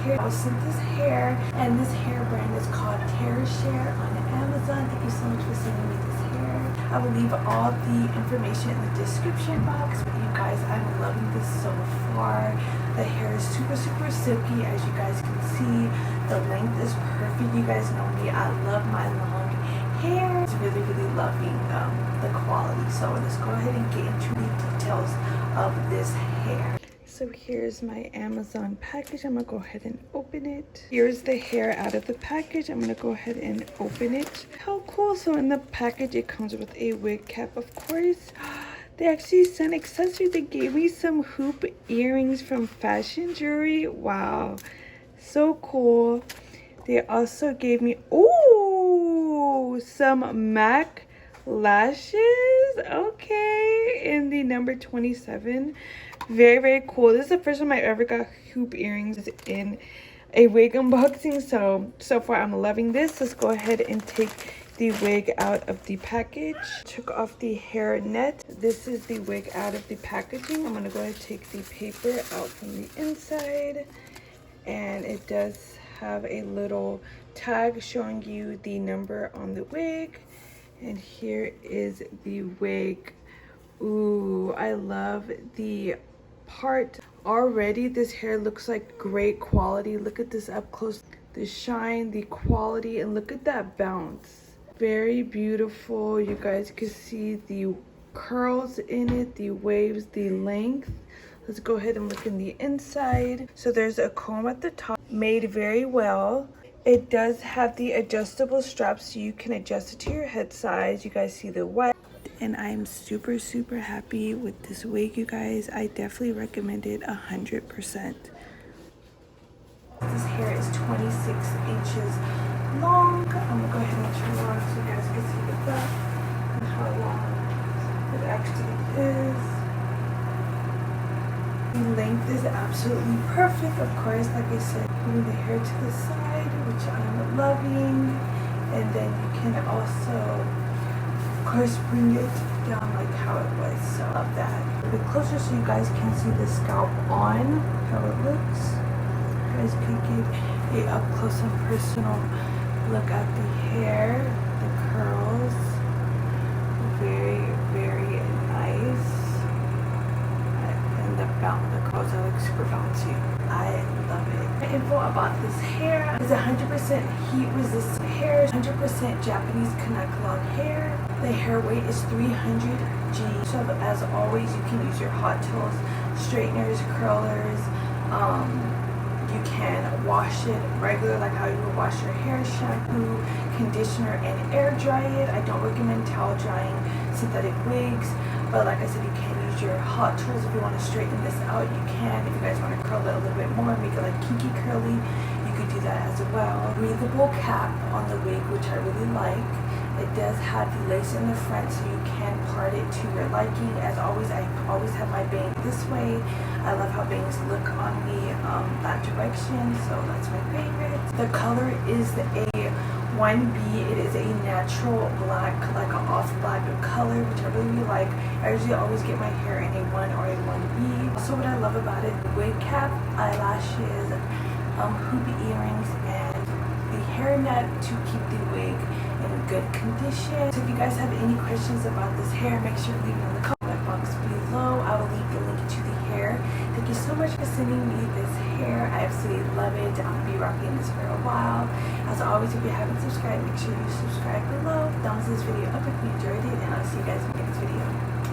hair. I was sent this hair, and this hair brand is called Tereshar on Amazon. Thank you so much for sending me this hair. I will leave all the information in the description box. But you guys, I'm loving this so far. The hair is super silky, as you guys can see. The length is perfect. You guys know me, I love my long hair. It's really loving the quality. So let's go ahead and get into the details of this hair. So here's my Amazon package. I'm gonna go ahead and open it. Here's the hair out of the package. I'm gonna go ahead and open it. How cool. So in the package it comes with a wig cap, of course. They actually sent accessories. They gave me some hoop earrings from Fashion Jewelry. Wow, so cool. They also gave me some MAC lashes. Okay, in the number 27. Very cool. This is the first time I ever got hoop earrings in a wig unboxing. So far I'm loving this. Let's go ahead and take the wig out of the package. Took off the hair net. This is the wig out of the packaging. I'm gonna go ahead and take the paper out from the inside, and it does have a little tag showing you the number on the wig. And here is the wig. Ooh, I love the part. Already this hair looks like great quality. Look at this up close, the shine, the quality, and look at that bounce. Very beautiful. You guys can see the curls in it, the waves, the length. Let's go ahead and look in the inside. So there's a comb at the top, made very well. It does have the adjustable straps, so you can adjust it to your head size. You guys see the white. And I'm super happy with this wig, you guys. I definitely recommend it 100%. This hair is 26 inches long. I'm gonna go ahead and turn it on so you guys can see the back and how long it actually is. The length is absolutely perfect. Of course, like I said, putting the hair to the side, which I'm loving. And then you can also, of course, bring it down like how it was. So I love that. A bit closer so you guys can see the scalp on, how it looks. You guys can get a up close and personal look at the hair, the curls. Very nice. And the curls are like super bouncy. I love it. The info about this hair is 100% heat resistant hair, 100% Japanese Kanaka hair. The hair weight is 300 G. So as always, you can use your hot tools, straighteners, curlers. You can wash it regular, like how you would wash your hair, shampoo, conditioner, and air dry it. I don't recommend towel drying synthetic wigs, but like I said, you can use your hot tools if you want to straighten this out. You can. If you guys want to curl it a little bit more, make it like kinky curly, you could do that as well. Breathable cap on the wig, which I really like. It does have the lace in the front, so you can part it to your liking. As always, I always have my bangs this way. I love how bangs look on me that direction, so that's my favorite. The color is a 1B. It is a natural black, like an off black color, which I really like. I usually always get my hair in a 1 or a 1B. Also, what I love about it, the wig cap, eyelashes, hoop earrings, and the hair net to keep the wig in good condition. So if you guys have any questions about this hair, make sure to leave it in the comment box below. I will leave the link to the hair. Thank you so much for sending me this hair. I absolutely love it. I'll be rocking this for a while. As always, if you haven't subscribed, make sure you subscribe below. Thumbs this video up if you enjoyed it, and I'll see you guys in the next video.